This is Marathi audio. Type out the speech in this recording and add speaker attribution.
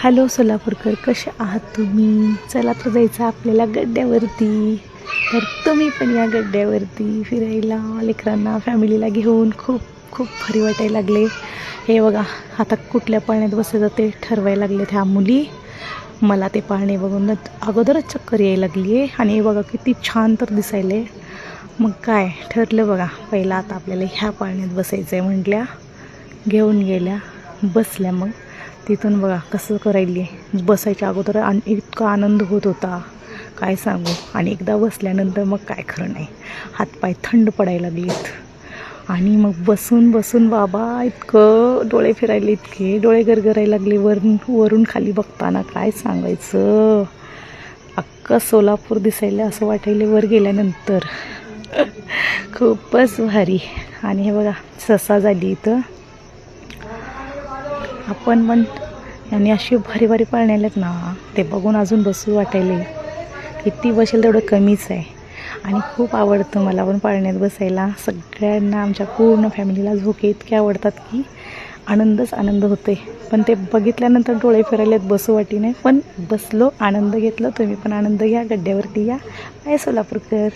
Speaker 1: हॅलो सोलापूरकर, कसे आहात तुम्ही? चला तर जायचं आपल्याला गड्ड्यावरती. तर तुम्ही पण या गड्ड्यावरती फिरायला, लेकरांना फॅमिलीला घेऊन खूप खूप भारी वाटायला लागले. हे बघा, आता कुठल्या पाळण्यात बसायचं ते ठरवायला लागले ह्या मुली. मला ते पाळणे बघून अगोदरच चक्कर यायला लागली आहे. आणि हे बघा किती छान तर दिसायले. मग काय ठरलं बघा, पहिला आता आपल्याला ह्या पाळण्यात बसायचं आहे म्हटल्या. घेऊन गेल्या, बसल्या. मग तिथून बघा कसं करायली. बसायच्या अगोदर इतका आनंद होत होता काय सांगू. आणि एकदा बसल्यानंतर मग काय खरं नाही, हातपाय थंड पडायला लागलेत. आणि मग बसून बसून बाबा इतकं डोळे फिरायले, इतके डोळे गरगरायला लागले वरून खाली बघताना. काय सांगायचं, अख्खं सोलापूर दिसायला असं वाटायले वर गेल्यानंतर. खूपच भारी. आणि हे बघा ससा झाली इथं. आपण पण आणि अशी भारी भारी पाळणे आलेत ना, ते बघून अजून बसू वाटायले. किती बसेल तेवढं कमीच आहे. आणि खूप आवडतं मला पण पाळण्यात बसायला. सगळ्यांना आमच्या पूर्ण फॅमिलीला झोके इतके आवडतात की आनंदच आनंद होते. पण ते बघितल्यानंतर डोळे फिरायलेत, बसू वाटी नाही. पण बसलो, आनंद घेतला. तुम्ही पण आनंद घ्या, गड्ड्यावरती या. बाय सोलापूरकर.